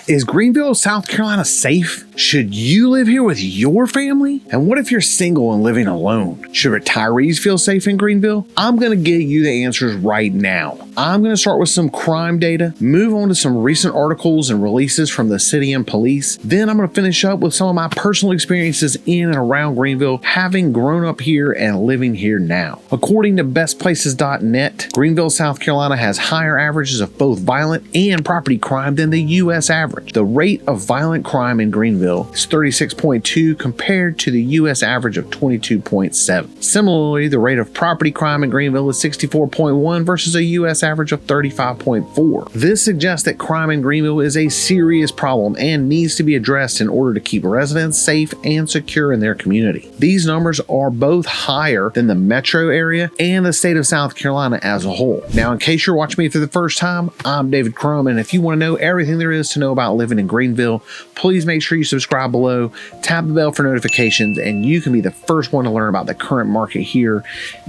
Is Greenville, South Carolina safe? Should you live here with your family? And what if you're single and living alone? Should retirees feel safe in Greenville? I'm going to give you the answers right now. I'm going to start with some crime data, move on to some recent articles and releases from the city and police. Then I'm going to finish up with some of my personal experiences in and around Greenville, having grown up here and living here now. According to bestplaces.net, Greenville, South Carolina has higher averages of both violent and property crime than the U.S. average. The rate of violent crime in Greenville is 36.2 compared to the U.S. average of 22.7. Similarly, the rate of property crime in Greenville is 64.1 versus a U.S. average of 35.4. This suggests that crime in Greenville is a serious problem and needs to be addressed in order to keep residents safe and secure in their community. These numbers are both higher than the metro area and the state of South Carolina as a whole. Now, in case you're watching me for the first time, I'm David Crum, and if you want to know everything there is to know about living in Greenville, please make sure you subscribe below, tap the bell for notifications, and you can be the first one to learn about the current market here.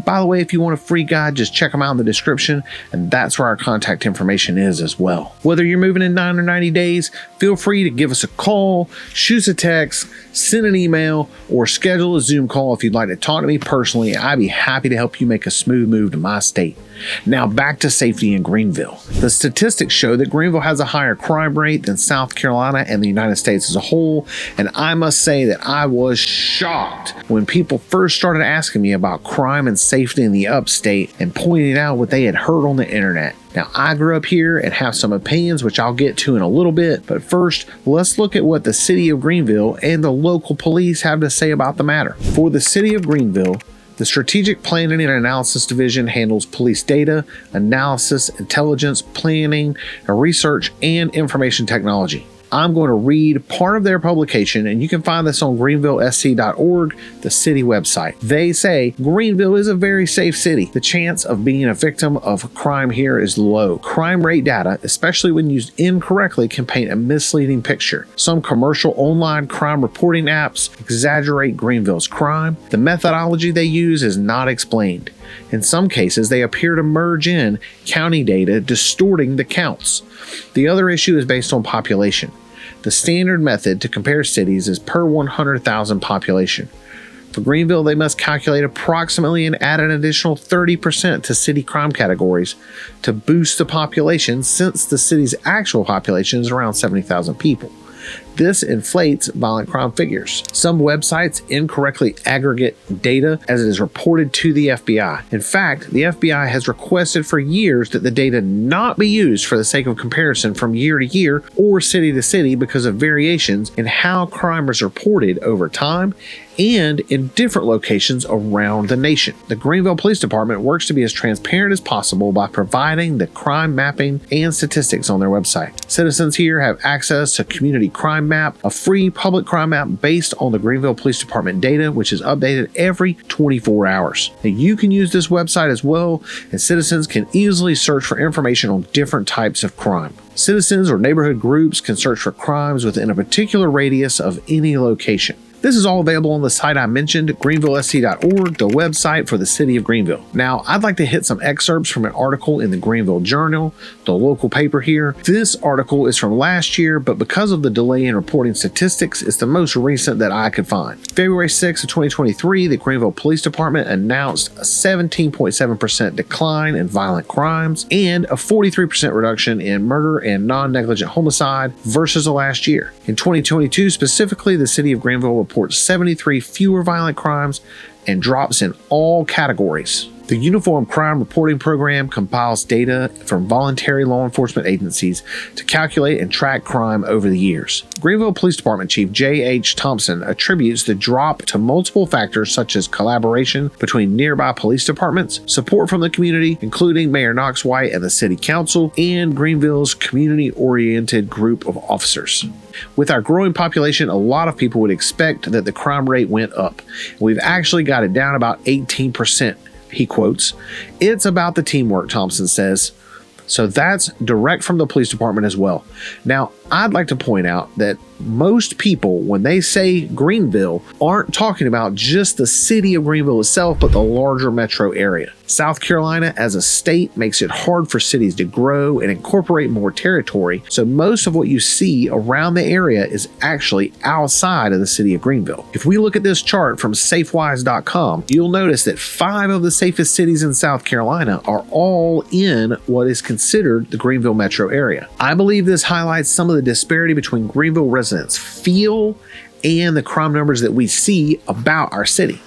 By the way, if you want a free guide, just check them out in the description, and that's where our contact information is as well. Whether you're moving in 9 or 90 days, feel free to give us a call, shoot us a text, send an email, or schedule a Zoom call if you'd like to talk to me personally. I'd be happy to help you make a smooth move to my state. Now back to safety in Greenville. The statistics show that Greenville has a higher crime rate than South Carolina and the United States as a whole, and I must say that I was shocked when people first started asking me about crime and safety in the upstate and pointing out what they had heard on the internet. Now, I grew up here and have some opinions, which I'll get to in a little bit, but first, let's look at what the city of Greenville and the local police have to say about the matter. For the city of Greenville, the Strategic Planning and Analysis Division handles police data, analysis, intelligence, planning, research, and information technology. I'm going to read part of their publication, and you can find this on greenvillesc.org, the city website. They say Greenville is a very safe city. The chance of being a victim of crime here is low. Crime rate data, especially when used incorrectly, can paint a misleading picture. Some commercial online crime reporting apps exaggerate Greenville's crime. The methodology they use is not explained. In some cases, they appear to merge in county data, distorting the counts. The other issue is based on population. The standard method to compare cities is per 100,000 population. For Greenville, they must calculate approximately and add an additional 30% to city crime categories to boost the population, since the city's actual population is around 70,000 people. This inflates violent crime figures. Some websites incorrectly aggregate data as it is reported to the FBI. In fact, the FBI has requested for years that the data not be used for the sake of comparison from year to year or city to city because of variations in how crime is reported over time and in different locations around the nation. The Greenville Police Department works to be as transparent as possible by providing the crime mapping and statistics on their website. Citizens here have access to Community Crime Map, a free public crime map based on the Greenville Police Department data, which is updated every 24 hours. Now, you can use this website as well, and citizens can easily search for information on different types of crime. Citizens or neighborhood groups can search for crimes within a particular radius of any location. This is all available on the site I mentioned, greenvillesc.org, the website for the city of Greenville. Now, I'd like to hit some excerpts from an article in the Greenville Journal, the local paper here. This article is from last year, but because of the delay in reporting statistics, it's the most recent that I could find. February 6th of 2023, the Greenville Police Department announced a 17.7% decline in violent crimes and a 43% reduction in murder and non-negligent homicide versus the last year. In 2022 specifically, the city of Greenville reports 73 fewer violent crimes and drops in all categories. The Uniform Crime Reporting Program compiles data from voluntary law enforcement agencies to calculate and track crime over the years. Greenville Police Department Chief J.H. Thompson attributes the drop to multiple factors such as collaboration between nearby police departments, support from the community, including Mayor Knox White and the City Council, and Greenville's community-oriented group of officers. With our growing population, a lot of people would expect that the crime rate went up. We've actually got it down about 18%. He quotes, "It's about the teamwork," Thompson says. So that's direct from the police department as well. Now, I'd like to point out that most people, when they say Greenville, aren't talking about just the city of Greenville itself, but the larger metro area. South Carolina as a state makes it hard for cities to grow and incorporate more territory, so most of what you see around the area is actually outside of the city of Greenville. If we look at this chart from safewise.com, you'll notice that 5 of the safest cities in South Carolina are all in what is considered the Greenville metro area. I believe this highlights some of the disparity between Greenville residents feel and the crime numbers that we see about our city.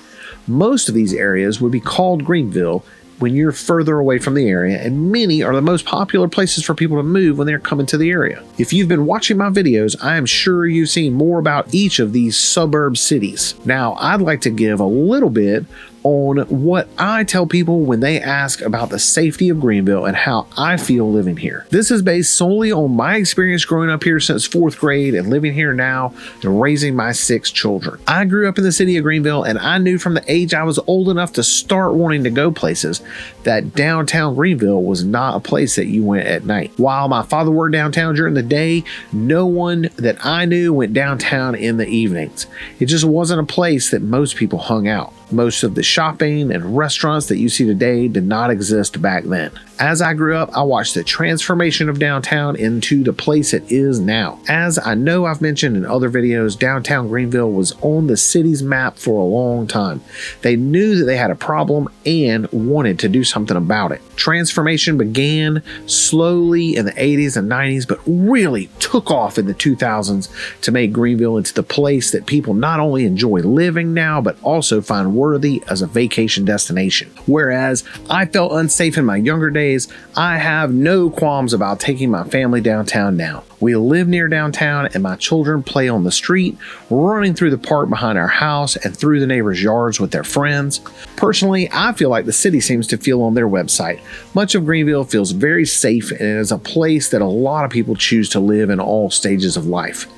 Most of these areas would be called Greenville when you're further away from the area, and many are the most popular places for people to move when they're coming to the area. If you've been watching my videos, I am sure you've seen more about each of these suburb cities. Now, I'd like to give a little bit on what I tell people when they ask about the safety of Greenville and how I feel living here. This is based solely on my experience growing up here since 4th grade and living here now and raising my 6 children. I grew up in the city of Greenville, and I knew from the age I was old enough to start wanting to go places that downtown Greenville was not a place that you went at night. While my father worked downtown during the day, no one that I knew went downtown in the evenings. It just wasn't a place that most people hung out. Most of the shopping and restaurants that you see today did not exist back then. As I grew up, I watched the transformation of downtown into the place it is now. As I know I've mentioned in other videos, downtown Greenville was on the city's map for a long time. They knew that they had a problem and wanted to do something about it. Transformation began slowly in the 80s and 90s, but really took off in the 2000s to make Greenville into the place that people not only enjoy living now, but also find worthy as a vacation destination. Whereas I felt unsafe in my younger days, I have no qualms about taking my family downtown now. We live near downtown, and my children play on the street, running through the park behind our house and through the neighbors' yards with their friends. Personally, I feel like the city seems to feel on their website. Much of Greenville feels very safe, and it is a place that a lot of people choose to live in all stages of life.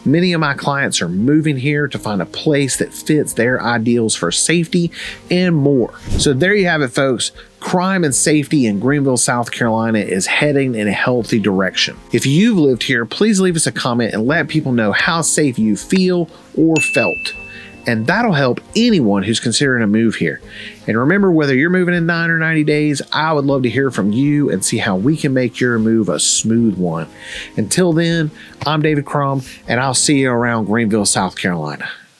Many of my clients are moving here to find a place that fits their ideals for safety and more. So there you have it, folks. Crime and safety in Greenville, South Carolina is heading in a healthy direction. If you've lived here, please leave us a comment and let people know how safe you feel or felt. And that'll help anyone who's considering a move here. And remember, whether you're moving in 9 or 90 days, I would love to hear from you and see how we can make your move a smooth one. Until then, I'm David Crum, and I'll see you around Greenville, South Carolina.